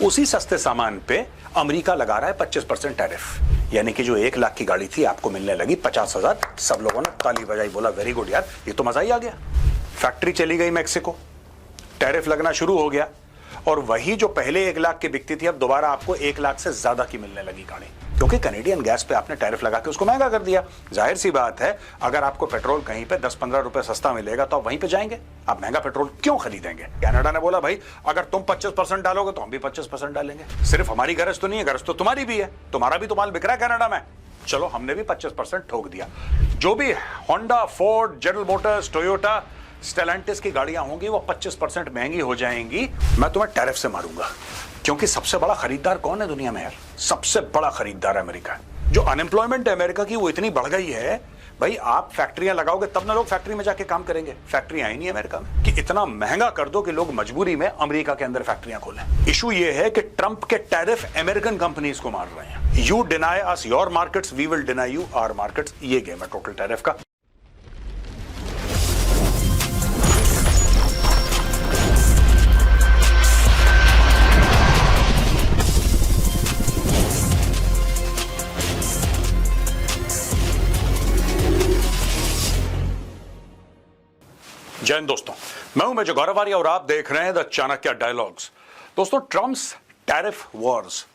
उसी सस्ते सामान पे अमेरिका लगा रहा है 25% टैरिफ। यानी कि जो 1 लाख की गाड़ी थी आपको मिलने लगी 50,000। सब लोगों ने ताली बजाई, बोला वेरी गुड यार, ये तो मजा ही आ गया। फैक्ट्री चली गई मेक्सिको, टैरिफ लगना शुरू हो गया और वही जो पहले 1 लाख की बिकती थी अब दोबारा आपको 1 लाख से ज्यादा की मिलने लगी गाड़ी, क्योंकि कैनेडियन गैस पे आपने टैरिफ लगा के उसको महंगा कर दिया। जाहिर सी बात है, अगर आपको पेट्रोल कहीं पे 10-15 रुपए सस्ता मिलेगा तो आप वहीं पे जाएंगे, आप महंगा पेट्रोल क्यों खरीदेंगे। कनाडा ने बोला भाई अगर तुम 25% डालोगे तो हम भी 25% डालेंगे। सिर्फ हमारी गरज तो नहीं है, गरज तो तुम्हारी भी है, तुम्हारा भी तो माल बिक रहा है कनाडा में। चलो हमने भी 25% ठोक दिया। जो भी Honda, Ford, general Motors, Toyota, Stellantis की गाड़ियां होंगी वो 25% महंगी हो जाएंगी। मैं तुम्हें टैरिफ से मारूंगा, क्योंकि सबसे बड़ा खरीदार कौन है दुनिया में यार? सबसे बड़ा खरीदार अमेरिका। जो अनएम्प्लॉयमेंट है अमेरिका की वो इतनी बढ़ गई है, भाई आप फैक्ट्रियां लगाओगे तब ना लोग फैक्ट्री में जाके काम करेंगे। फैक्ट्रियां ही नहीं अमेरिका में, कि इतना महंगा कर दो कि लोग मजबूरी में अमेरिका के अंदर फैक्ट्रियां खोलें। इशू ये है कि ट्रंप के टैरिफ अमेरिकन कंपनीज को मार रहे हैं। You deny us your markets, we will deny you our markets. ये गेम है टोटल टैरिफ का। जय हिंद दोस्तों, मैं हूं मेजर गौरव आर्य और आप देख रहे हैं द चाणक्य डायलॉग्स। दोस्तों, ट्रंप्स टैरिफ वॉर्स,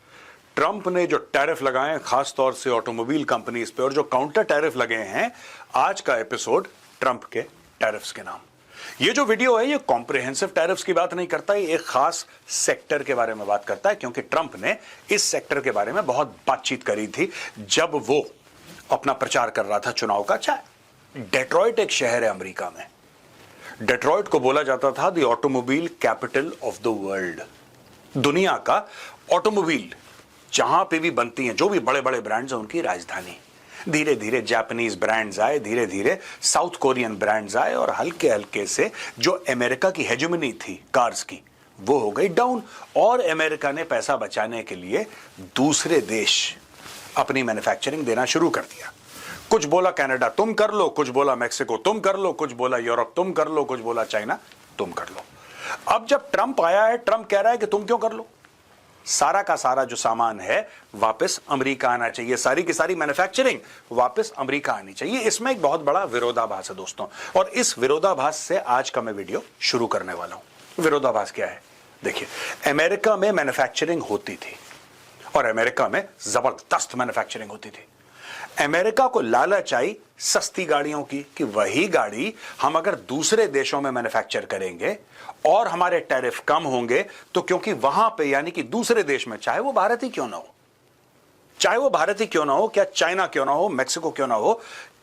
ट्रंप ने जो टैरिफ लगाए खास तौर से ऑटोमोबाइल कंपनीज पे और जो काउंटर टैरिफ लगे हैं, आज का एपिसोड ट्रंप के टैरिफ्स के नाम। ये जो वीडियो है ये कॉम्प्रिहेंसिव टैरिफ्स की बात नहीं करता, ये एक खास सेक्टर के बारे में बात करता है, क्योंकि ट्रंप ने इस सेक्टर के बारे में बहुत बातचीत करी थी जब वो अपना प्रचार कर रहा था चुनाव का। अच्छा, डेट्रॉइट एक शहर है अमेरिका में, डेट्रॉइट को बोला जाता था the automobile capital of the world. दुनिया का ऑटोमोबाइल जहां पे भी बनती हैं, जो भी बड़े बड़े ब्रांड्स हैं, उनकी राजधानी। धीरे धीरे जापानीज ब्रांड्स आए, धीरे धीरे साउथ कोरियन ब्रांड्स आए और हल्के हल्के से जो अमेरिका की हेजेमनी थी कार्स की, वो हो गई डाउन। और अमेरिका ने पैसा बचाने के लिए दूसरे देश अपनी मैन्युफैक्चरिंग देना शुरू कर दिया। कुछ बोला कनाडा तुम कर लो, कुछ बोला मेक्सिको तुम कर लो, कुछ बोला यूरोप तुम कर लो, कुछ बोला चाइना तुम कर लो। अब जब ट्रंप आया है, ट्रंप कह रहा है कि तुम क्यों कर लो, सारा का सारा जो सामान है वापस अमेरिका आना चाहिए, सारी की सारी मैन्युफैक्चरिंग वापस अमेरिका आनी चाहिए। इसमें एक बहुत बड़ा विरोधाभास है दोस्तों, और इस विरोधाभास से आज का मैं वीडियो शुरू करने वाला हूं। विरोधाभास क्या है? देखिए, अमेरिका में मैन्युफैक्चरिंग होती थी और अमेरिका में जबरदस्त मैन्युफैक्चरिंग होती थी। अमेरिका को लालच आई सस्ती गाड़ियों की कि वही गाड़ी हम अगर दूसरे देशों में मैन्युफैक्चर करेंगे और हमारे टैरिफ कम होंगे तो, क्योंकि वहां पे यानी कि दूसरे देश में, चाहे वो भारत ही क्यों ना हो, चाहे वो भारत ही क्यों ना हो, क्या चाइना क्यों ना हो, मैक्सिको क्यों ना हो,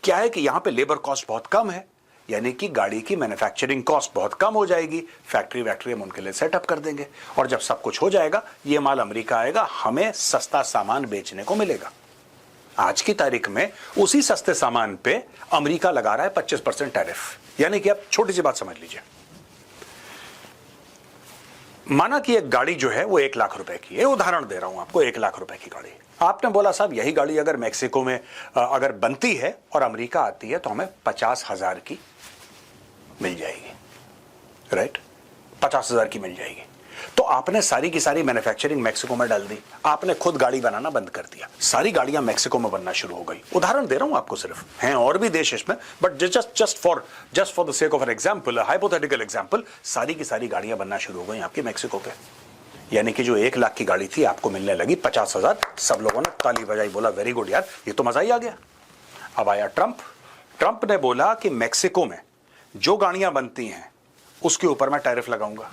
क्या है कि यहां पे लेबर कॉस्ट बहुत कम है, यानी कि गाड़ी की मैन्युफैक्चरिंग कॉस्ट बहुत कम हो जाएगी। फैक्ट्री हम उनके लिए सेटअप कर देंगे और जब सब कुछ हो जाएगा ये माल अमेरिका आएगा, हमें सस्ता सामान बेचने को मिलेगा। आज की तारीख में उसी सस्ते सामान पे अमेरिका लगा रहा है 25% टैरिफ। यानी कि आप छोटी सी बात समझ लीजिए, माना कि एक गाड़ी जो है वो 1 लाख रुपए की है, उदाहरण दे रहा हूं आपको, 1 लाख रुपए की गाड़ी। आपने बोला साहब यही गाड़ी अगर मेक्सिको में अगर बनती है और अमेरिका आती है तो हमें 50,000 की मिल जाएगी, राइट? 50,000 की मिल जाएगी। तो आपने सारी की सारी मैन्युफैक्चरिंग मेक्सिको में डाल दी, आपने खुद गाड़ी बनाना बंद कर दिया, सारी गाड़ियां मेक्सिको में बनना शुरू हो गई। उदाहरण दे रहा हूं आपको, सिर्फ हैं और भी देश इसमें, but just for the sake of an example, hypothetical example, सारी की सारी गाड़ियां बनना शुरू हो गई आपकी मेक्सिको पे। यानी कि जो 1 लाख की गाड़ी थी आपको मिलने लगी 50,000। सब लोगों ने ताली बजाई, बोला वेरी गुड यार, ये तो मजा ही आ गया। अब आया ट्रंप ने बोला कि मेक्सिको में जो गाड़ियां बनती हैं उसके ऊपर मैं टैरिफ लगाऊंगा।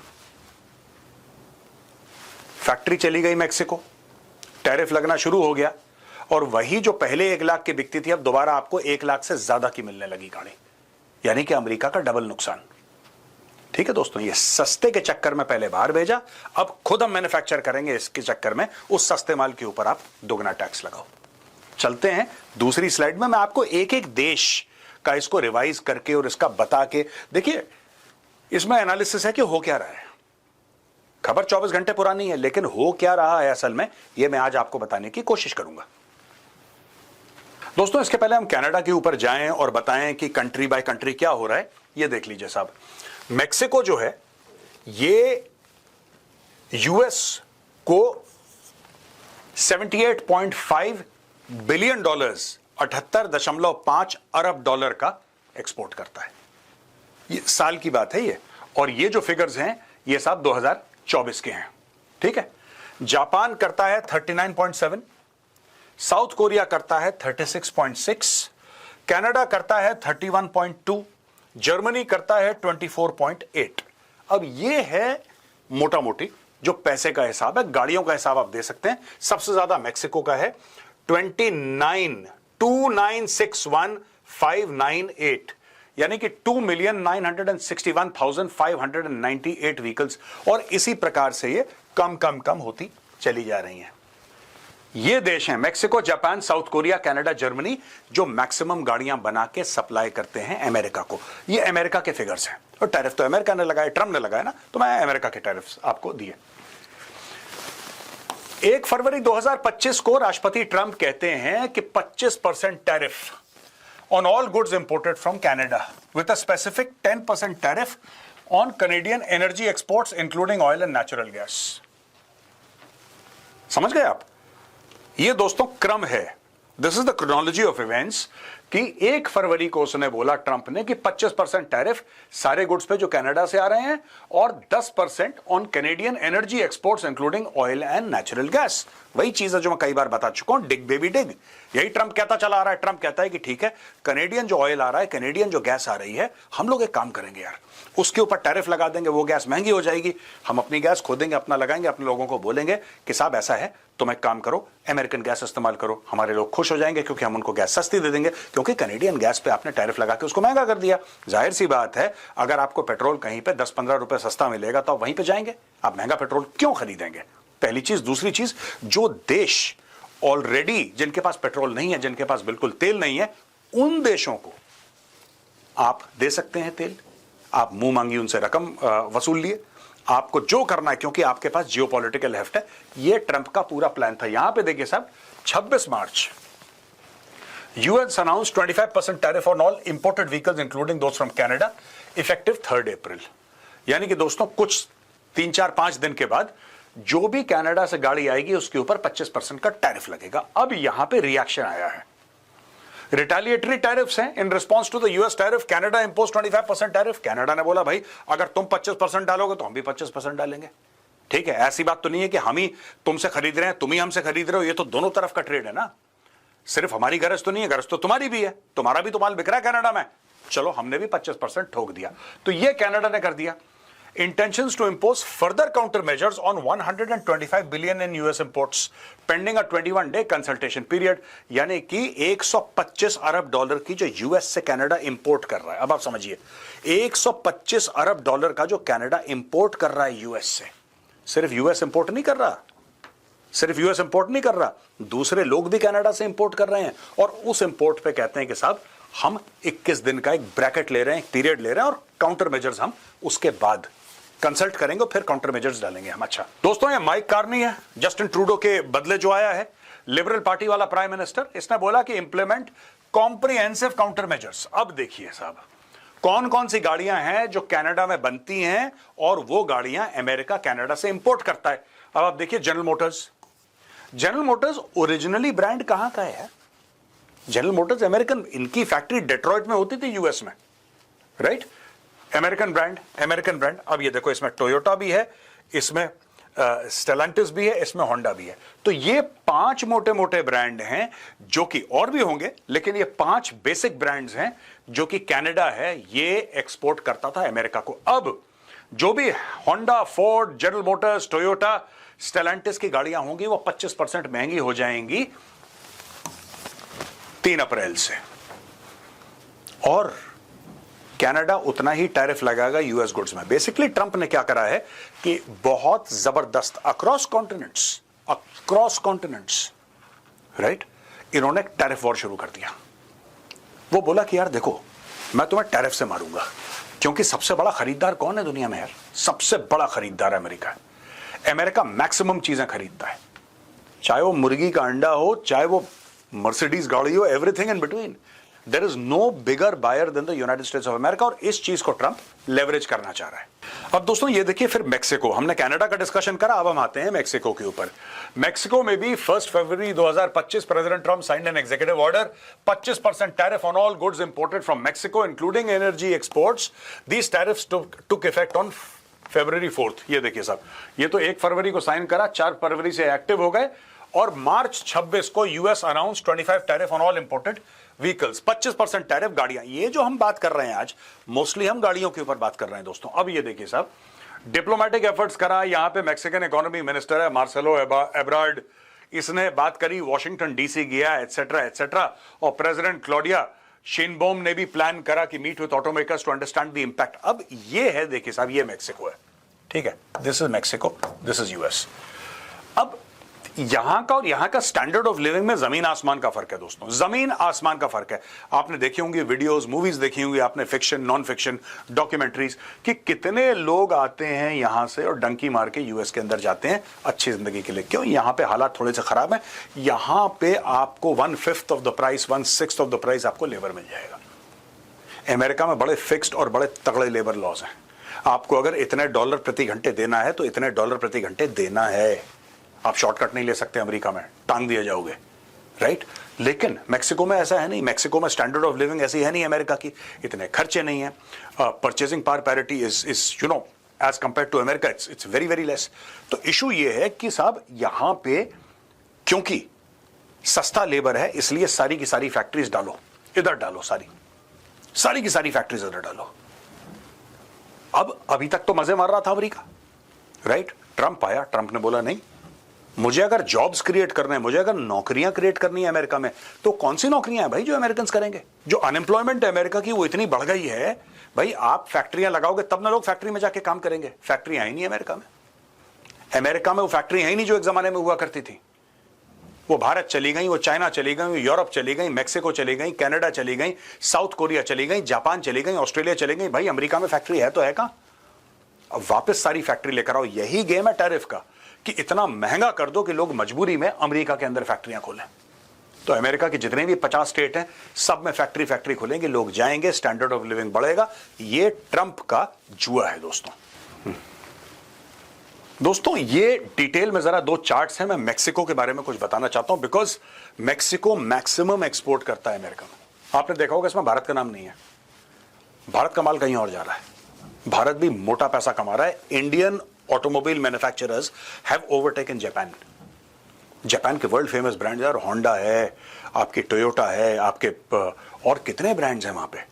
फैक्ट्री चली गई मेक्सिको, टैरिफ लगना शुरू हो गया और वही जो पहले 1 लाख की बिकती थी अब दोबारा आपको 1 लाख से ज्यादा की मिलने लगी गाड़ी। यानी कि अमेरिका का डबल नुकसान। ठीक है दोस्तों, ये सस्ते के चक्कर में पहले बाहर भेजा, अब खुद हम मैन्युफैक्चर करेंगे इसके चक्कर में उस सस्ते माल के ऊपर आप दोगुना टैक्स लगाओ। चलते हैं दूसरी स्लाइड में, मैं आपको एक एक देश का इसको रिवाइज करके और इसका बता के, देखिए इसमें एनालिसिस है कि हो क्या रहा है। खबर 24 घंटे पुरानी है, लेकिन हो क्या रहा है असल में, यह मैं आज आपको बताने की कोशिश करूंगा। दोस्तों, इसके पहले हम कनाडा के ऊपर जाएं और बताएं कि कंट्री बाय कंट्री क्या हो रहा है। यह देख लीजिए साहब, मेक्सिको जो है ये यूएस को 78.5 बिलियन डॉलर्स 78.5 अरब डॉलर का एक्सपोर्ट करता है। ये साल की बात है ये, और ये जो फिगर्स हैं ये सब 2024 के हैं, ठीक है। जापान करता है 39.7, साउथ कोरिया करता है 36.6, कनाडा करता है 31.2, जर्मनी करता है 24.8। अब ये है मोटा मोटी जो पैसे का हिसाब है। गाड़ियों का हिसाब आप दे सकते हैं, सबसे ज्यादा मैक्सिको का है 29,296,598, यानी कि 2,961,598 व्हीकल्स, और इसी प्रकार से ये कम कम कम होती चली जा रही हैं। ये देश हैं Mexico, Japan, south Korea, Canada, Germany, जो मैक्सिमम गाड़ियां बना के सप्लाई करते हैं अमेरिका को। ये अमेरिका के फिगर्स हैं, और टैरिफ तो अमेरिका ने लगाए, ट्रम्प ने लगाया ना, तो मैं अमेरिका के टैरिफ्स आपको दिए। 1 फरवरी 2025 को राष्ट्रपति ट्रंप कहते हैं कि 25% tariff on all goods imported from Canada with a specific 10% tariff on Canadian energy exports including oil and natural gas। समझ गए आप? ये दोस्तों क्रम है, this is the chronology of events, कि 1 फरवरी को उसने बोला ट्रंप ने कि 25% टैरिफ सारे गुड्स पे जो कनाडा से आ रहे हैं, और 10% on Canadian energy exports including oil and natural gas. वही चीज है जो मैं कई बार बता चुका हूं, डिग बेबी डिग। यही ट्रंप कहता चला आ रहा है। ट्रंप कहता है कि ठीक है, कैनेडियन जो ऑयल आ रहा है, कैनेडियन जो गैस आ रही है, हम लोग एक काम करेंगे यार, उसके ऊपर टैरिफ लगा देंगे, वो गैस महंगी हो जाएगी, हम अपनी गैस खोदेंगे, अपना लगाएंगे, अपने लोगों को बोलेंगे कि साहब ऐसा है, तुम एक काम करो, अमेरिकन गैस इस्तेमाल करो। हमारे लोग खुश हो जाएंगे क्योंकि हम उनको गैस सस्ती दे देंगे, क्योंकि कैनेडियन गैस पे आपने टैरिफ लगा के उसको महंगा कर दिया। जाहिर सी बात है, अगर आपको पेट्रोल कहीं पे 10-15 रुपए सस्ता मिलेगा तो आप वहीं पे जाएंगे, आप महंगा पेट्रोल क्यों खरीदेंगे? पहली चीज। दूसरी चीज, जो देश ऑलरेडी जिनके पास पेट्रोल नहीं है, जिनके पास बिल्कुल तेल नहीं है, उन देशों को आप दे सकते हैं तेल। आप मुंह मांगी उनसे रकम वसूल लिए, आपको जो करना है, क्योंकि आपके पास जियोपॉलिटिकल हेफ्ट है। ये ट्रंप का पूरा प्लान था। यहां पे देखिए साहब, 26 March US announce 25% tariff on all imported vehicles including those from Canada effective 3 April. यानी कि दोस्तों कुछ 3-4-5 दिन के बाद जो भी कनाडा से गाड़ी आएगी उसके ऊपर 25% का टैरिफ लगेगा। अब यहां पे रिएक्शन आया है, रिटेलिएटरी टैरिफ्स हैं। In response to the US tariff Canada impose 25% टैरिफ। कनाडा ने बोला भाई अगर तुम 25% डालोगे तो हम भी 25% डालेंगे। ठीक है, ऐसी बात तो नहीं है कि हम ही तुमसे खरीद रहे हैं, तुम ही हमसे खरीद रहे हो। ये तो दोनों तरफ का ट्रेड है ना, सिर्फ हमारी गरज तो नहीं है, गरज तो तुम्हारी भी है, तुम्हारा भी तो माल बिक रहा है कनाडा में। चलो हमने भी 25% ठोक दिया। तो ये कनाडा ने कर दिया। Intentions to impose further countermeasures on 125 billion in US imports pending a 21-day consultation period। यानी कि 125 अरब डॉलर की जो यूएस से कनाडा इंपोर्ट कर रहा है। अब आप समझिए, 125 अरब डॉलर का जो कनाडा इंपोर्ट कर रहा है यूएस से, सिर्फ यूएस इंपोर्ट नहीं कर रहा, सिर्फ यूएस इंपोर्ट नहीं कर रहा, दूसरे लोग भी कनाडा से इंपोर्ट कर रहे हैं। और उस इंपोर्ट पे कहते हैं कि साहब हम 21 दिन का एक ब्रैकेट ले रहे हैं, एक पीरियड ले रहे हैं, और काउंटर मेजर्स हम उसके बाद कंसल्ट करेंगे और फिर काउंटर मेजर्स डालेंगे हम। अच्छा दोस्तों, ये माइक कार्नी है, जस्टिन ट्रूडो के बदले जो आया है, लिबरल पार्टी वाला प्राइम मिनिस्टर। इसने बोला कि इंप्लीमेंट कॉम्प्रिहेंसिव काउंटर मेजर्स। अब देखिए साहब, कौन कौन सी गाड़ियां हैं जो कनाडा में बनती हैं और वो गाड़ियां अमेरिका कनाडा से इंपोर्ट करता है। अब आप देखिए, general Motors. General Motors originally brand कहां का है? जनरल मोटर्स अमेरिकन, इनकी फैक्ट्री डेट्रॉइट में होती थी यूएस में, right? American brand, American brand. अब ये देखो, इसमें टोयोटा भी है, इसमें स्टेलेंटिस भी है, इसमें होंडा भी है। तो ये 5 मोटे मोटे ब्रांड हैं, जो कि और भी होंगे, लेकिन ये 5 बेसिक ब्रांड्स हैं जो कि कनाडा है, ये एक्सपोर्ट करता था अमेरिका को। अब जो भी Honda, Ford, general Motors, Toyota, Stellantis की गाड़ियां होंगी, वो 25% महंगी हो जाएंगी 3 अप्रैल से, और कनाडा उतना ही टैरिफ लगाएगा यूएस गुड्स में। बेसिकली ट्रंप ने क्या करा है कि बहुत जबरदस्त अक्रॉस कॉन्टिनेंट्स, राइट, इन्होंने टैरिफ वॉर शुरू कर दिया। वो बोला कि यार देखो, मैं तुम्हें टैरिफ से मारूंगा, क्योंकि सबसे बड़ा खरीदार कौन है दुनिया में यार? सबसे बड़ा खरीदार अमेरिका है। अमेरिका मैक्सिमम चीजें खरीदता है, चाहे वो मुर्गी का अंडा हो, चाहे वो मर्सिडीज गाड़ी हो, everything in between. There is no bigger buyer than the United States of America, और इस चीज को ट्रंप लेवरेज करना चाह रहा है। अब दोस्तों ये देखिए, फिर मेक्सिको, हमने कनाडा का डिस्कशन करा, अब हम आते हैं मेक्सिको के ऊपर। मेक्सिको में भी 1 फरवरी 2025 president Trump signed an executive order, 25% tariff on all goods imported from Mexico including energy exports. These tariffs took effect on February 4th। ये देखिए साहब, ये तो 1 फरवरी को साइन करा, 4 फरवरी से एक्टिव हो गए, और मार्च 26 को US announce 25 tariff on all imported vehicles, 25% tariff गाड़ियां। ये जो हम बात कर रहे हैं आज, मोस्टली हम गाड़ियों के ऊपर बात कर रहे हैं दोस्तों। अब ये देखिए साहब, डिप्लोमेटिक एफर्ट्स करा, यहां पे मैक्सिकन इकोनॉमी मिनिस्टर है मार्सेलो एब्रार्ड, इसने बात करी, वॉशिंगटन डीसी गया, एटसेट्रा एटसेट्रा, और प्रेसिडेंट क्लॉडिया शेनबॉम ने भी प्लान करा कि meet with automakers to understand the impact. अब ये है, देखिए साहब, ये मेक्सिको है, ठीक है, this is Mexico, this is US. अब यहां का और यहां का स्टैंडर्ड ऑफ लिविंग में जमीन आसमान का फर्क है दोस्तों, जमीन आसमान का फर्क है। आपने देखी होंगी वीडियोस, मूवीज देखी होंगी आपने, फिक्शन, नॉन फिक्शन, डॉक्यूमेंट्रीज, कि कितने लोग आते हैं यहां से और डंकी मार के यूएस के अंदर जाते हैं अच्छी जिंदगी के लिए। क्यों? यहां पे हालात थोड़े से खराब हैं, यहां पे आपको 1/5 of the price, 1/6 of the price आपको लेबर मिल जाएगा। अमेरिका में बड़े फिक्स्ड और बड़े तगड़े लेबर लॉज हैं। आपको अगर इतने डॉलर प्रति घंटे देना है तो इतने डॉलर प्रति घंटे देना है। आप शॉर्टकट नहीं ले सकते अमेरिका में, टांग दिए जाओगे, राइट? लेकिन मेक्सिको में ऐसा है नहीं। मेक्सिको में स्टैंडर्ड ऑफ लिविंग ऐसी है नहीं अमेरिका की, इतने खर्चे नहीं है, purchasing power parity is you know as compare to America it's very very less. तो इशू ये है कि साहब यहां पे क्योंकि सस्ता लेबर है, इसलिए सारी की सारी फैक्ट्रीज डालो इधर, डालो सारी की सारी फैक्ट्रीज इधर डालो। अब अभी तक तो मजे मार रहा था अमेरिका, राइट? ट्रंप आया, ट्रंप ने बोला नहीं, मुझे अगर जॉब्स क्रिएट करने हैं, मुझे अगर नौकरियां क्रिएट करनी है अमेरिका में, तो कौन सी नौकरियां हैं भाई जो अमेरिकन करेंगे? जो अनएम्प्लॉयमेंट है अमेरिका की वो इतनी बढ़ गई है, भाई आप फैक्ट्रियां लगाओगे तब ना लोग फैक्ट्री में जाके काम करेंगे। फैक्ट्रियां ही नहीं अमेरिका में, अमेरिका में वो फैक्ट्री है ही नहीं जो एक जमाने में हुआ करती थी। वो भारत चली गई, वो चाइना चली गई, वो यूरोप चली गई, मैक्सिको चली गई, कनाडा चली गई, साउथ कोरिया चली गई, जापान चली गई, ऑस्ट्रेलिया चली गई। भाई अमेरिका में फैक्ट्री है तो है कहां? अब वापस सारी फैक्ट्री लेकर आओ। यही गेम है टैरिफ का, कि इतना महंगा कर दो कि लोग मजबूरी में अमेरिका के अंदर फैक्ट्रियां खोलें। तो अमेरिका के जितने भी 50 स्टेट हैं, सब में फैक्ट्री खोलेंगे, लोग जाएंगे, स्टैंडर्ड ऑफ लिविंग बढ़ेगा। ये ट्रंप का जुआ है दोस्तों। ये डिटेल में जरा 2 चार्ट्स हैं, मैं मेक्सिको के बारे में कुछ बताना चाहता हूं, बिकॉज मेक्सिको मैक्सिमम एक्सपोर्ट करता है अमेरिका में। आपने देखा होगा इसमें भारत का नाम नहीं है, भारत का माल कहीं और जा रहा है। भारत भी मोटा पैसा कमा रहा है। Indian automobile manufacturers have overtaken Japan. Japan के वर्ल्ड फेमस ब्रांड्स यार, होंडा है, आपकी टोयोटा है, आपके और कितने ब्रांड्स हैं वहां पे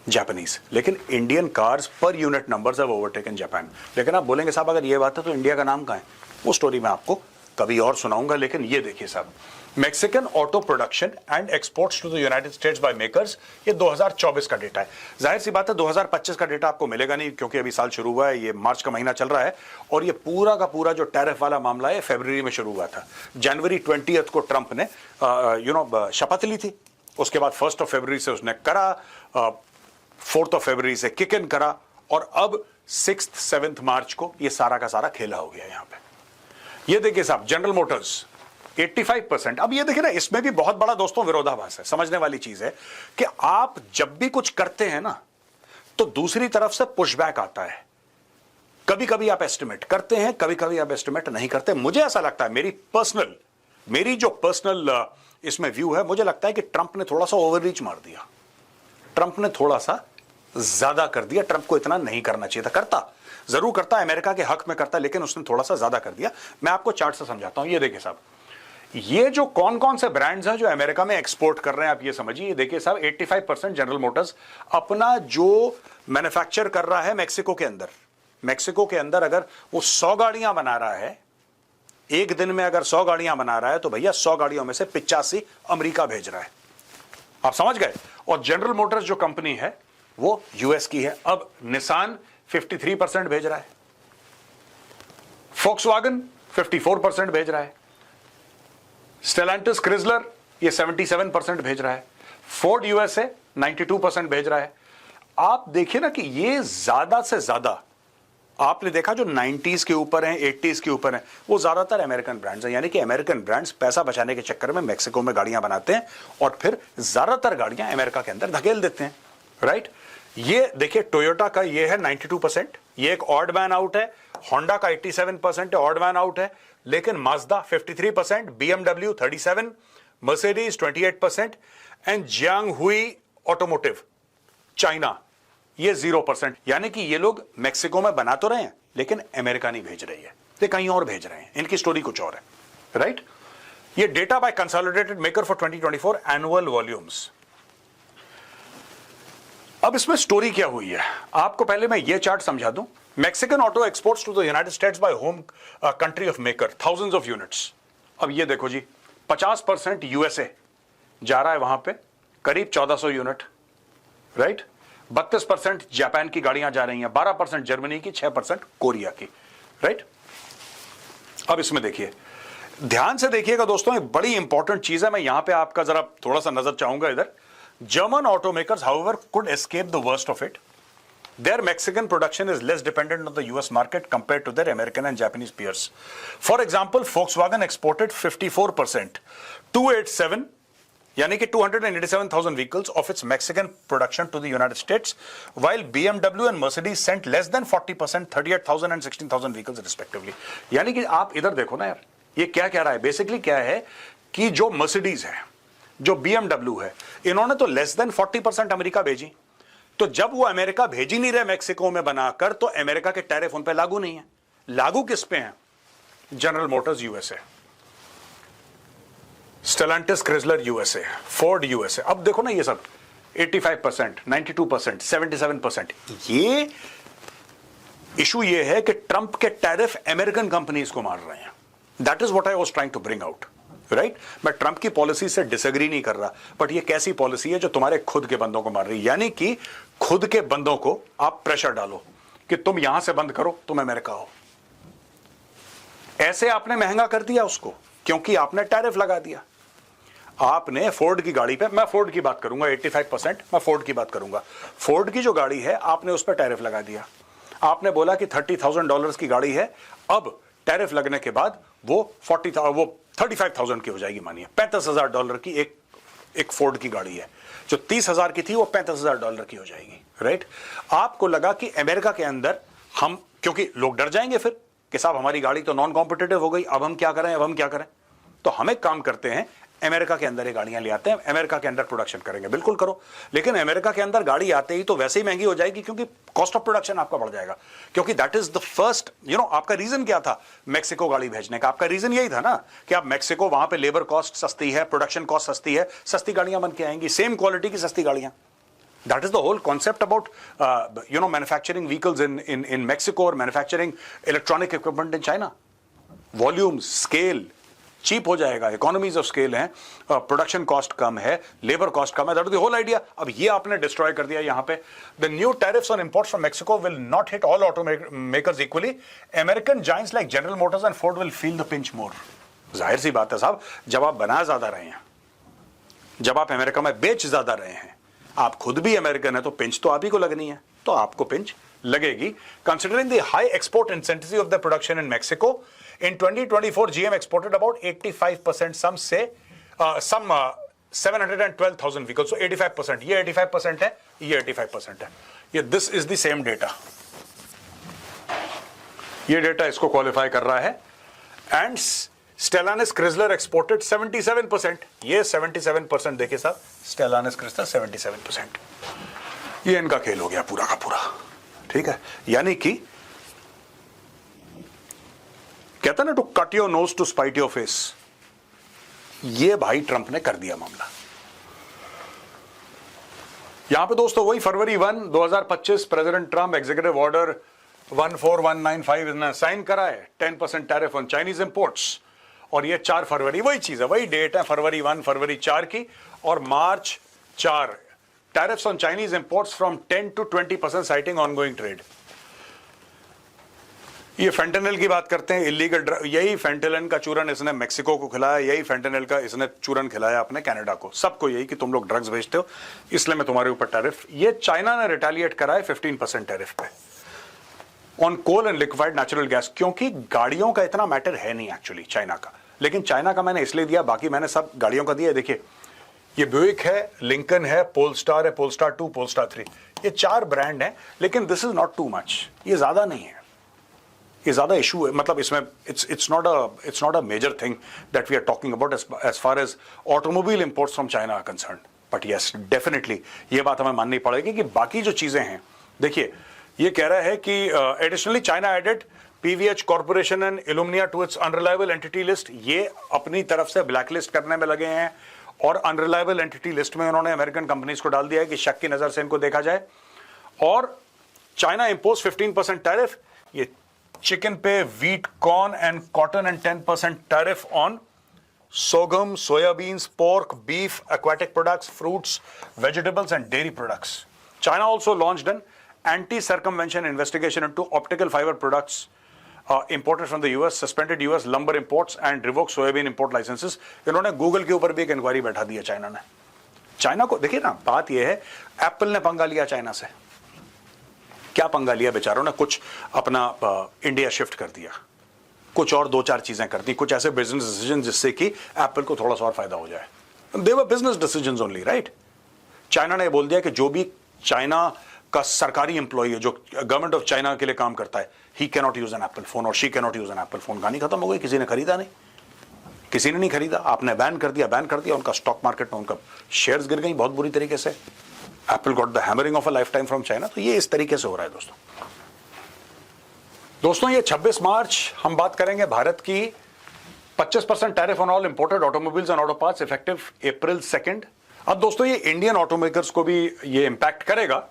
जापानीज। लेकिन Indian cars per unit numbers have overtaken Japan. लेकिन आप बोलेंगे साहब अगर ये बात है तो इंडिया का नाम कहां है? वो स्टोरी मैं आपको कभी और सुनाऊंगा। लेकिन ये देखिए साहब, Mexican auto production and exports to the United States by makers, ये 2024 का डेटा है। जाहिर सी बात है 2025 का डेटा आपको मिलेगा नहीं, क्योंकि अभी साल शुरू हुआ है, ये मार्च का महीना चल रहा है, और ये पूरा का पूरा जो टैरिफ वाला मामला है फरवरी में शुरू हुआ था। जनवरी 20 को ट्रंप ने शपथ ली थी, उसके बाद 1 फरवरी से उसने करा, 4 फरवरी से किक इन करा, और अब 6 7 मार्च को ये सारा का सारा खेला हो गया यहां पे। ये देखिए साहब, जनरल मोटर्स 85%। अब ये देखिए ना, इसमें भी बहुत बड़ा दोस्तों विरोधाभास है। समझने वाली चीज है कि आप जब भी कुछ करते हैं ना, तो दूसरी तरफ से पुशबैक आता है। कभी कभी आप एस्टिमेट करते हैं, कभी कभी आप एस्टिमेट नहीं करते। मुझे ऐसा लगता है, मेरी जो पर्सनल इसमें व्यू है, मुझे लगता है कि ट्रंप ने थोड़ा सा ओवररीच मार दिया। ट्रंप ने थोड़ा सा ज्यादा कर दिया। ट्रंप को इतना नहीं करना चाहिए था। करता जरूर करता, अमेरिका के हक में करता, लेकिन उसने थोड़ा सा ज्यादा कर दिया। मैं आपको चार्ट से समझाता हूं। ये देखिए साहब, ये जो कौन कौन से ब्रांड्स हैं जो अमेरिका में एक्सपोर्ट कर रहे हैं, आप ये समझिए। देखिए साहब, 85% जनरल मोटर्स अपना जो मैन्युफैक्चर कर रहा है मेक्सिको के अंदर अगर वो 100 गाड़ियां बना रहा है, एक दिन में अगर 100 गाड़ियां बना रहा है, तो भैया 100 गाड़ियों में से 85 अमेरिका भेज रहा है। आप समझ गए? और जनरल मोटर्स जो कंपनी है वो यूएस की है। अब निसान 53% भेज रहा है, फोक्सवैगन 54% भेज रहा है, स्टेलेंटिस क्रिजलर ये 77% भेज रहा है, फोर्ड यूएसए 92% भेज रहा है। आप देखिए ना कि ये ज्यादा से ज्यादा आपने देखा जो 90s के ऊपर हैं, 80s के ऊपर हैं, वो ज्यादातर अमेरिकन ब्रांड्स हैं। यानी कि अमेरिकन ब्रांड्स पैसा बचाने के चक्कर में मेक्सिको में गाड़ियां बनाते हैं और फिर ज्यादातर गाड़ियां अमेरिका के अंदर धकेल देते हैं, राइट। ये देखिए टोयोटा का ये है 92%, ये एक ऑड मैन आउट है। होंडा का 87% है, ऑड मैन आउट है। लेकिन Mazda 53%, BMW 37%, Mercedes 28% and Jianghuai automotive China ये 0%। यानी कि ये लोग मेक्सिको में बना तो रहे हैं लेकिन अमेरिका नहीं भेज रही है, ये कहीं और भेज रहे हैं, इनकी स्टोरी कुछ और है, राइट। ये data bye consolidated maker for 2024 annual volumes. अब इसमें स्टोरी क्या हुई है, आपको पहले मैं ये चार्ट समझा दूं। Mexican auto exports to the United States by home country of maker, thousands of units. अब ये देखो जी, 50% यूएसए जा रहा है वहां पे, करीब 1400 यूनिट, राइट। 32% जापान की गाड़ियां जा रही हैं, 12% जर्मनी की, 6% कोरिया की, राइट। अब इसमें देखिए, ध्यान से देखिएगा दोस्तों, एक बड़ी इंपॉर्टेंट चीज है, मैं यहां पे आपका जरा थोड़ा सा नजर चाहूंगा इधर। German automakers, however, could escape the worst of it. Their Mexican production is less dependent on the US market compared to their American and Japanese peers. For example, Volkswagen exported 54%, 287, यानी कि 287,000 vehicles of its Mexican production to the United States, while BMW and Mercedes sent less than 40%, 38,000 and 16,000 vehicles respectively. यानी कि आप इधर देखो ना यार, ये क्या कह रहा है, बेसिकली क्या है कि जो Mercedes है, जो BMW है, इन्होंने तो लेस देन 40% अमेरिका भेजी। तो जब वो अमेरिका भेज ही नहीं रहे मेक्सिको में बनाकर, तो अमेरिका के टैरिफ उन पे लागू नहीं है। लागू किस पे हैं? General Motors USA, Stellantis Chrysler USA, Ford USA. अब देखो ना ये सब 85%, 92%, 77%। ये इशू ये है कि ट्रंप के टैरिफ अमेरिकन कंपनीज को मार रहे हैं। That is what I was trying to bring out, right. मैं ट्रंप की पॉलिसी से डिसएग्री नहीं कर रहा, बट ये कैसी पॉलिसी है जो तुम्हारे खुद के बंदों को मार रही है। यानी कि खुद के बंदों को आप प्रेशर डालो कि तुम यहां से बंद करो, तुम अमेरिका हो। ऐसे आपने महंगा कर दिया उसको, क्योंकि आपने टैरिफ लगा दिया। आपने फोर्ड की गाड़ी पे, मैं फोर्ड की बात करूंगा, 85% मैं फोर्ड की बात करूंगा। फोर्ड की जो गाड़ी है, आपने उस पर टैरिफ लगा दिया। आपने बोला कि $30,000 की गाड़ी है, अब टैरिफ लगने के बाद वो 35,000 की हो जाएगी। मानिए $35,000 की एक फोर्ड की गाड़ी है, जो 30,000 की थी वो $35,000 की हो जाएगी, राइट। आपको लगा कि अमेरिका के अंदर हम, क्योंकि लोग डर जाएंगे फिर कि साहब हमारी गाड़ी तो नॉन कॉम्पिटिटिव हो गई, अब हम क्या करें, अब हम क्या करें। तो हम एक काम करते हैं, अमेरिका के अंदर ये गाड़ियां ले आते हैं, अमेरिका के अंदर प्रोडक्शन करेंगे। बिल्कुल करो, लेकिन अमेरिका के अंदर गाड़ी आते ही तो वैसे ही महंगी हो जाएगी, क्योंकि कॉस्ट ऑफ प्रोडक्शन आपका बढ़ जाएगा। क्योंकि दैट इज द फर्स्ट, आपका रीजन क्या था मेक्सिको गाड़ी भेजने का? आपका रीजन यही था ना कि आप मेक्सिको, वहां पे लेबर कॉस्ट सस्ती है, प्रोडक्शन कॉस्ट सस्ती है, सस्ती गाड़ियां बन के आएंगी, सेम क्वालिटी की सस्ती गाड़ियां। That is the whole concept about manufacturing vehicles in Mexico or manufacturing electronic equipment in China. Volume, scale, cheap हो जाएगा, इकोनॉमीज ऑफ स्केल है, प्रोडक्शन कॉस्ट कम है, लेबर कॉस्ट कम है, that is the whole idea. अब ये आपने डिस्ट्रॉय कर दिया यहाँ पे। The new tariffs on imports from Mexico will not hit all auto makers equally. American giants like General Motors and Ford will feel the pinch more. जाहिर सी बात है साहब, जब आप बना ज्यादा रहे हैं, जब आप अमेरिका में बेच ज्यादा रहे हैं, आप खुद भी अमेरिकन है, तो पिंच तो आप ही को लगनी है, तो आपको पिंच लगेगी। Considering the high export incentive of the production in Mexico, in 2024 GM exported about 85%, some say some 712,000 vehicles, so 85%, ये 85% है, ये 85% है। ये this is the same data, ये डेटा इसको क्वालिफाई कर रहा है। एंड स्टेलानिस क्रिसलर एक्सपोर्टेड 77%, ये 77% देखिए साहब, स्टेलानिस क्रिसलर 77%। ये इनका खेल हो गया पूरा का पूरा, ठीक है। यानी कि कहता ना, to cut your nose to spite your face, ये भाई ट्रंप ने कर दिया मामला। यहां पे दोस्तों वही फरवरी 1, 2025 प्रेसिडेंट ट्रंप एग्जीक्यूटिव ऑर्डर 14195 इसने साइन करा है, 10% टैरिफ ऑन चाइनीज इंपोर्ट्स। और ये 4 फरवरी वही चीज है, वही डेट है, फरवरी 1, फरवरी 4 की, और मार्च 4 tariffs on Chinese imports from 10 to 20% citing ongoing trade. ये फेंटेनल की बात करते हैं, इलीगल ड्रग। यही फेंटेलन का चूरन इसने मेक्सिको को खिलाया, यही फेंटेनल का इसने चूरन खिलाया अपने कनाडा को, सबको यही कि तुम लोग ड्रग्स भेजते हो, इसलिए मैं तुम्हारे ऊपर टैरिफ। ये चाइना ने रिटेलिएट करा है 15% टैरिफ पे। On coal and liquefied natural gas, क्योंकि गाड़ियों का इतना मैटर है नहीं एक्चुअली चाइना का, लेकिन चाइना का मैंने इसलिए दिया, बाकी मैंने सब गाड़ियों का दिया। देखिए ये ब्यूइक है, लिंकन है, पोलस्टार है, पोलस्टार 2, पोलस्टार 3, ये 4 ब्रांड हैं, लेकिन this is not too much, ये ज्यादा नहीं है, ये ज्यादा इशू है, मतलब इसमें it's not a major thing that we are talking about as far as automobile imports from China are concerned. But yes definitely ये बात हमें माननी पड़ेगी कि बाकी जो चीजें हैं, देखिए ये कह रहा है कि additionally China added PVH corporation and Illumina to its unreliable entity list, ये अपनी तरफ से ब्लैक लिस्ट करने में लगे हैं और अनरिलायबल एंटिटी लिस्ट में उन्होंने अमेरिकन कंपनीज को डाल दिया है कि शक की नजर से इनको देखा जाए। और चाइना इंपोज 15% टैरिफ, ये चिकन पे, wheat, corn and cotton and 10% tariff on sorghum, soyabeans, pork, beef, aquatic products, fruits, vegetables and dairy products. China also launched an anti-circumvention investigation into optical fiber products imported from the US, suspended US lumber imports and revoked soybean import licenses. इन्होंने Google के ऊपर भी एक inquiry बैठा दी है China ने। China को देखिए ना, बात यह है एप्पल ने पंगा लिया चाइना से, क्या पंगा लिया बेचारों ने, कुछ अपना इंडिया शिफ्ट कर दिया, कुछ और 2-4 चीजें कर दी, कुछ ऐसे बिजनेस डिसीजन जिससे कि एप्पल को थोड़ा सा और फायदा हो जाए। They were business decisions only, right. China ने बोल दिया कि जो भी चाइना का सरकारी एम्प्लॉय है, जो गवर्नमेंट ऑफ चाइना के लिए काम करता है, he can not use an Apple phone और she can not use an Apple phone. कहानी खत्म हो गई, किसी ने खरीदा नहीं, किसी ने नहीं खरीदा, आपने बैन कर दिया, उनका स्टॉक मार्केट में उनका शेयर्स गिर गई बहुत बुरी तरीके से। Apple got the hammering of a life time from China. तो ये इस तरीके से हो रहा है दोस्तों। ये 26 मार्च हम बात करेंगे भारत की 25% tariff on all imported automobiles and auto parts effective April 2। अब दोस्तों ये इंडियन ऑटोमेकर्स को भी ये इंपैक्ट करेगा।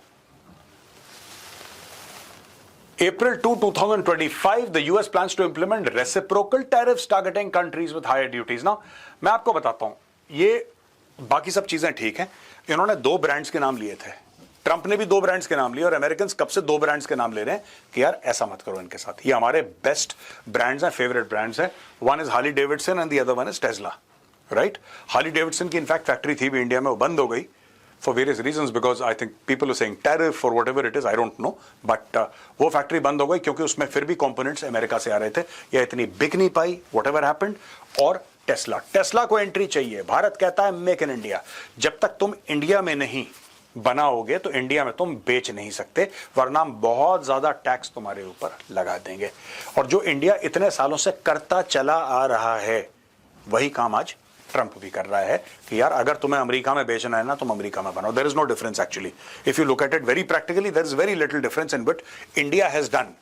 April 2, 2025, the US plans to implement reciprocal tariffs targeting countries with higher duties. Now, मैं आपको बताता हूं, ये बाकी सब चीजें ठीक हैं। इन्होंने 2 ब्रांड्स के नाम लिए थे, ट्रंप ने भी 2 ब्रांड्स के नाम लिए, और अमेरिकन कब से 2 ब्रांड्स के नाम ले रहे हैं कि यार ऐसा मत करो इनके साथ, ये हमारे बेस्ट ब्रांड्स हैं, फेवरेट ब्रांड्स हैं। One is Harley Davidson and the other one is Tesla, right. Harley Davidson की इनफैक्ट फैक्ट्री थी भी इंडिया में, वो बंद हो गई for various reasons, because I think people are saying tariff or whatever it is, I don't know, but वो factory बंद हो गई क्योंकि उसमें फिर भी कंपोनेंट्स अमेरिका से आ रहे थे, या इतनी बिक नहीं पाई, whatever happened। और टेस्ला को एंट्री चाहिए, भारत कहता है मेक इन इंडिया, जब तक तुम इंडिया में नहीं बनाओगे तो इंडिया में तुम बेच नहीं सकते, वरना हम बहुत ज्यादा टैक्स तुम्हारे ऊपर लगा देंगे। और जो इंडिया इतने सालों से करता चला आ रहा है, वही काम आज ट्रंप भी कर रहा है कि यार अगर तुम्हें अमेरिका में बेचना है ना, तुम अमेरिका में बनाओ। There is no difference actually, if you look at it very practically, there is very little difference in what India has done,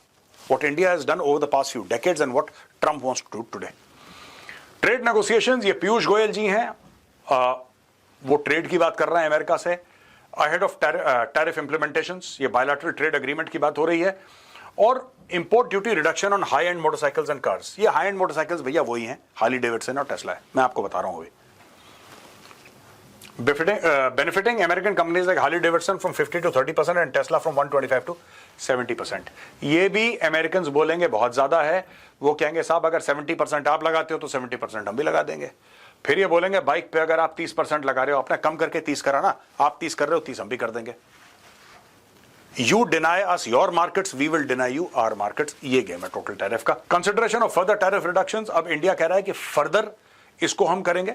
what India has done over the past few decades and what Trump wants to do today. Trade negotiations, ये पीयूष गोयल जी हैं, वो trade की बात कर रहे हैं America से, ahead of tariff इंप्लीमेंटेशंस, ये बायलैटरल ट्रेड एग्रीमेंट की बात हो रही है। और import duty reduction on high and motorcycles and cars, ये हाई एंड मोटरसाइकिल्स भैया वही हैं, हार्ली डेविडसन और टेस्ला है, मैं आपको बता रहा हूं। Benefiting American companies like Harley Davidson from 50 to 30% and Tesla from 125 to 70%। ये भी अमेरिकन बोलेंगे बहुत ज्यादा है, वो कहेंगे साहब अगर 70% आप लगाते हो तो 70% हम भी लगा देंगे। फिर ये बोलेंगे बाइक पे अगर आप 30% लगा रहे हो, आपने कम करके 30 करा ना, आप 30 कर रहे हो, 30 हम भी कर देंगे। You deny us your markets, we will deny you our markets। ये गेम है टोटल टैरिफ का। Consideration of further tariff reductions, अब इंडिया कह रहा है कि फर्दर इसको हम करेंगे।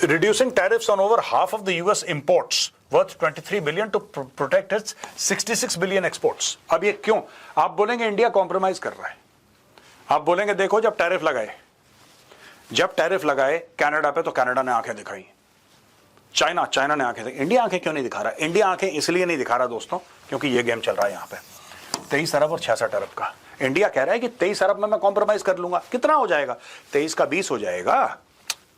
Reducing tariffs on over half of the US imports worth 23 billion to protect its 66 billion exports. अब ये क्यों? आप बोलेंगे इंडिया कॉम्प्रोमाइज कर रहा है, आप बोलेंगे देखो जब टैरिफ लगाए कनाडा पे तो कनाडा ने आंखें दिखाई, चाइना ने आंखें दिखाई, इंडिया आंखें क्यों नहीं दिखा रहा? इंडिया आंखें इसलिए नहीं दिखा रहा दोस्तों क्योंकि ये गेम चल रहा है यहां पे 23 अरब और 66 अरब का। इंडिया कह रहा है कि 23 अरब में मैं कॉम्प्रोमाइज कर लूंगा। कितना हो जाएगा? 23 का 20 हो जाएगा,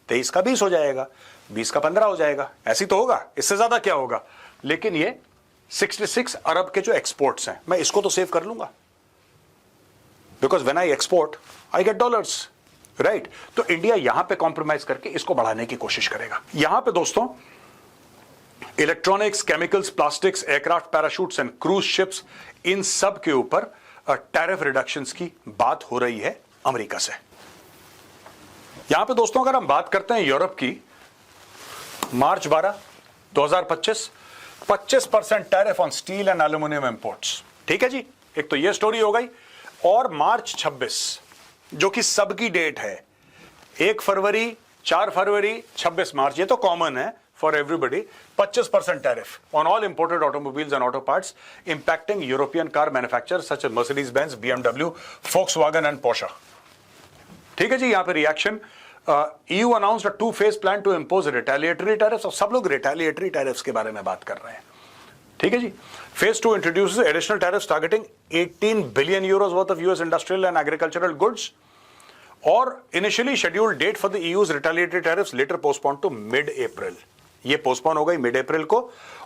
23 का 20 हो जाएगा, 20 का 15 हो जाएगा, ऐसी तो होगा, इससे ज्यादा क्या होगा। लेकिन ये 66 अरब के जो एक्सपोर्ट्स हैं, मैं इसको तो सेव कर लूंगा, because when I export I get dollars, right. तो इंडिया यहां पे कॉम्प्रोमाइज करके इसको बढ़ाने की कोशिश करेगा। यहां पे दोस्तों electronics, chemicals, plastics, aircraft, parachutes and cruise ships, इन सब के ऊपर टैरिफ रिडक्शंस की बात हो रही है अमेरिका से। यहां पे दोस्तों अगर हम बात करते हैं यूरोप की, मार्च 12, 2025, 25% tariff on steel and aluminium imports. ठीक है जी, एक तो ये स्टोरी हो गई। और मार्च 26 जो कि सबकी डेट है, 1 फरवरी, 4 फरवरी, 26 मार्च, ये तो कॉमन है for everybody, 25% tariff on all imported automobiles and auto parts impacting European car manufacturers such as Mercedes-Benz, BMW, Volkswagen and Porsche. ठीक है जी, यहां पे reaction, EU announced a two-phase plan to impose retaliatory tariffs, और सब लोग retaliatory tariffs के बारे में बात कर रहे हैं। ठीक है जी, phase 2 introduces additional tariffs targeting 18 billion euros worth of US industrial and agricultural goods, और initially scheduled date for the EU's retaliatory tariffs later postponed to mid-April. ये पोस्टपोन हो गई मिड अप्रैल को।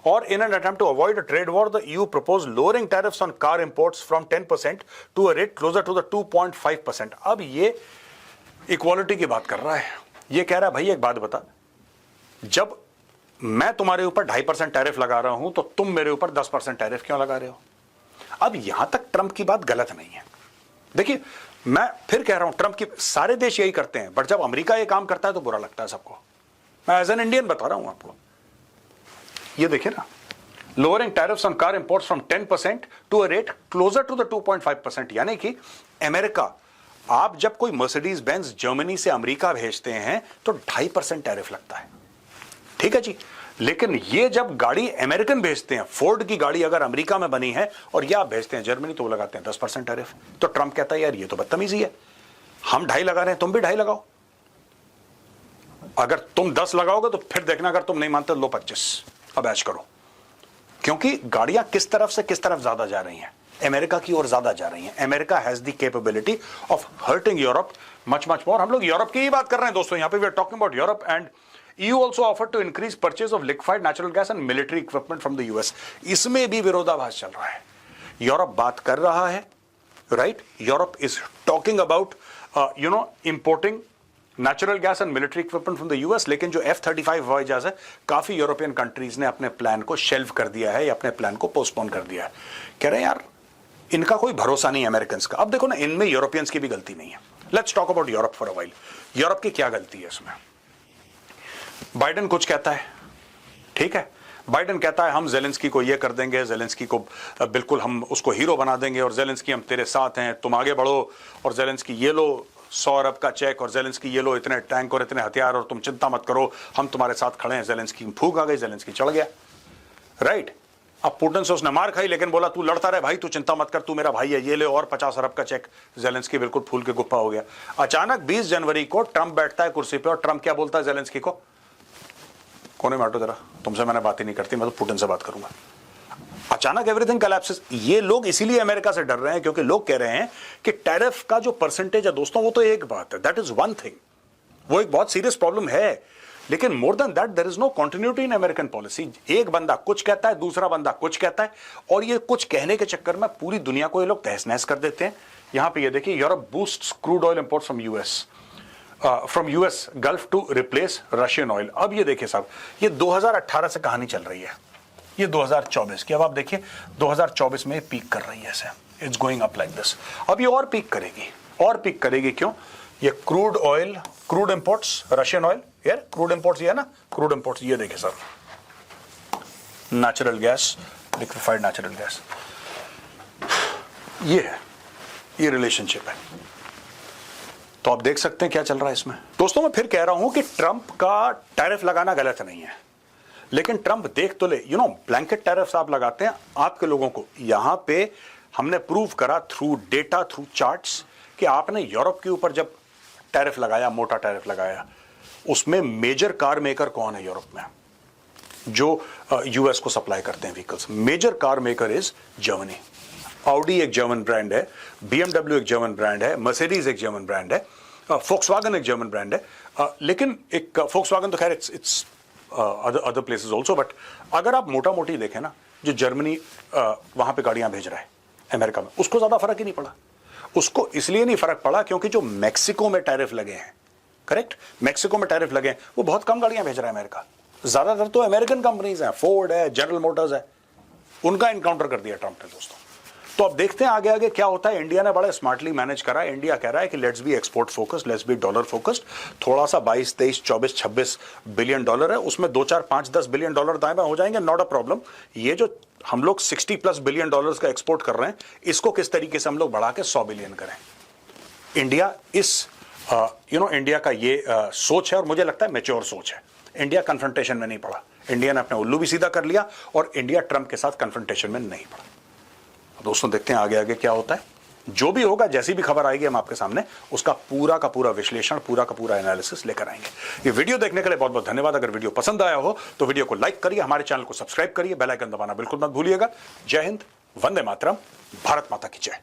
और in an attempt to avoid a trade war the EU propose lowering tariffs on car imports from 10% to a rate closer to the 2.5%। अब ये equality की बात कर रहा है, ये कह रहा है भाई एक बात बता, जब मैं तुम्हारे ऊपर 2.5% टैरिफ लगा रहा हूं तो तुम मेरे ऊपर 10% टैरिफ क्यों लगा रहे हो? अब यहां तक ट्रंप की बात गलत नहीं है। देखिए मैं फिर कह रहा हूं, ट्रंप की सारे देश यही करते हैं, बट जब अमेरिका ये काम करता है तो बुरा लगता है सबको। मैं एज एन इंडियन बता रहा हूं आपको, ये देखिए ना, lowering tariffs on car imports from 10% to a rate closer to the 2.5%, यानी कि अमेरिका, आप जब कोई मर्सिडीज बेंज जर्मनी से अमेरिका भेजते हैं तो 2.5% टैरिफ लगता है। ठीक है जी, लेकिन ये जब गाड़ी अमेरिकन भेजते हैं, फोर्ड की गाड़ी अगर अमेरिका में बनी है और ये आप भेजते हैं जर्मनी, तो वो लगाते हैं 10% टैरिफ। तो ट्रंप कहता है यार ये तो बदतमीजी है, हम 2.5 लगा रहे हैं, तुम भी 2.5 लगाओ। अगर तुम 10 लगाओगे तो फिर देखना, अगर तुम नहीं मानते लो 25 अब ऐश करो, क्योंकि गाड़ियां किस तरफ से किस तरफ ज्यादा जा रही हैं, अमेरिका की ओर ज्यादा जा रही हैं। America has the capability of hurting Europe much much more. हम लोग यूरोप की ही बात कर रहे हैं दोस्तों, यहां पे we are talking about Europe. And EU also offered to increase purchase of liquefied natural gas and military equipment from the US. इसमें भी विरोधाभास चल रहा है। यूरोप बात कर रहा है, right, Europe is talking about importing natural gas and military equipment from the US, लेकिन जो F-35 हवाई जहाज है, काफी यूरोपियन कंट्रीज ने अपने प्लान को शेल्व कर दिया है या अपने प्लान को पोस्टपोन कर दिया है। कह रहे हैं यार इनका कोई भरोसा नहीं है अमेरिकन का। अब देखो ना, इनमें यूरोपियंस की भी गलती नहीं है। Let's talk about Europe for a while. Europe की क्या गलती है इसमें? बाइडेन कुछ कहता है, ठीक है, बाइडेन कहता है हम जेलेंस्की को ये कर देंगे, जेलेंस्की को बिल्कुल हम उसको हीरो बना देंगे, और जेलेंस्की हम तेरे साथ हैं, तुम आगे बढ़ो, और जेलेंस्की ये लो 100 अरब का चेक, और जेलेंस्की ये लो इतने टैंक और इतने हथियार, और तुम चिंता मत करो हम तुम्हारे साथ खड़े हैं। जेलेंस्की फूक आ गई, जेलेंस्की चढ़ गया, राइट। अब पुतिन से उसने मार खाई, लेकिन बोला तू लड़ता रहे भाई, तू चिंता मत कर, तू मेरा भाई है, ये ले, और 50 अरब का चेक। जेलेंस्की बिल्कुल फूल के गुप्पा हो गया। अचानक 20 जनवरी को ट्रंप बैठता है कुर्सी पे, और ट्रंप क्या बोलता है जेलेंस्की को, कोने में हटो जरा, तुमसे मैंने बात ही नहीं करती, मैं तो पुतिन से बात करूंगा। अचानक एवरीथिंग कोलैप्सेस। ये लोग इसीलिए अमेरिका से डर रहे हैं, क्योंकि लोग कह रहे हैं कि टैरिफ का जो परसेंटेज है दोस्तों, वो तो एक बात है, दैट इज वन थिंग, वो एक बहुत सीरियस प्रॉब्लम है, लेकिन more than that there is no continuity in American policy. एक बंदा कुछ कहता है, दूसरा बंदा कुछ कहता है, और ये कुछ कहने के चक्कर में पूरी दुनिया को ये लोग तहस नहस कर देते हैं। यहां पे ये देखिए, Europe boosts crude oil imports from US, from US gulf to replace Russian oil. अब ये देखिए साहब, ये 2018 से कहानी चल रही है, ये 2024 की। अब आप देखिए 2024 में पीक कर रही है, ऐसे it's going up like this. अब ये और पीक करेगी, और पीक करेगी। क्यों? ये crude oil, crude imports, Russian oil, यार क्रूड इंपोर्ट्स, ये है ना क्रूड इंपोर्ट्स। ये देखिए sir, natural gas, liquefied natural gas, ये है, ये रिलेशनशिप है। तो आप देख सकते हैं क्या चल रहा है इसमें। दोस्तों मैं फिर कह रहा हूं कि ट्रंप का टैरिफ लगाना गलत नहीं है, लेकिन ट्रंप देख तो ले, ब्लैंकेट टैरिफ्स आप लगाते हैं आपके लोगों को। यहां पे हमने प्रूव करा थ्रू डेटा, थ्रू चार्ट्स, कि आपने यूरोप के ऊपर जब टैरिफ लगाया, मोटा टैरिफ लगाया, उसमें मेजर कार मेकर कौन है यूरोप में जो यूएस को सप्लाई करते हैं vehicles? Major car maker is Germany. Audi एक जर्मन ब्रांड है, BMW एक जर्मन ब्रांड है, मर्सिडीज एक जर्मन ब्रांड है, फोक्सवागन एक जर्मन ब्रांड है। लेकिन एक फोक्सवागन तो खैर it's other places also, but अगर आप मोटा मोटी देखें ना, जो जर्मनी वहां पे गाड़ियां भेज रहा है अमेरिका में, उसको ज्यादा फर्क ही नहीं पड़ा। उसको इसलिए नहीं फर्क पड़ा क्योंकि जो मैक्सिको में टैरिफ लगे हैं, करेक्ट, मैक्सिको में टैरिफ लगे हैं, वो बहुत कम गाड़ियां भेज रहा है अमेरिका। ज्यादातर तो अमेरिकन कंपनीज हैं, फोर्ड है, जनरल मोटर्स है, उनका इनकाउंटर कर दिया ट्रंप ने दोस्तों। तो अब देखते हैं आगे आगे क्या होता है। इंडिया ने बड़ा स्मार्टली मैनेज करा है। इंडिया कह रहा है कि let's be export focused, let's be dollar focused. थोड़ा सा 22, 23, 24, 26 बिलियन डॉलर है, उसमें 2, 4, 5, 10 बिलियन डॉलर दाएं बाएं हो जाएंगे, नॉट अ प्रॉब्लम। ये जो हम लोग 60+ बिलियन डॉलर्स का एक्सपोर्ट कर रहे हैं, इसको किस तरीके से हम लोग बढ़ा के 100 बिलियन करें। इंडिया इस इंडिया का ये सोच है और मुझे लगता है मैच्योर सोच है। इंडिया कन्फ्रंटेशन में नहीं पड़ा, इंडिया ने अपने उल्लू भी सीधा कर लिया और इंडिया ट्रंप के साथ कन्फ्रंटेशन में नहीं पड़ा। दोस्तों देखते हैं आगे आगे क्या होता है। जो भी होगा, जैसी भी खबर आएगी हम आपके सामने उसका पूरा का पूरा विश्लेषण, पूरा का पूरा एनालिसिस लेकर आएंगे। ये वीडियो देखने के लिए बहुत बहुत धन्यवाद। अगर वीडियो पसंद आया हो तो वीडियो को लाइक करिए, हमारे चैनल को सब्सक्राइब करिए, बेल आइकन दबाना बिल्कुल मत भूलिएगा। जय हिंद, वंदे मातरम, भारत माता की जय।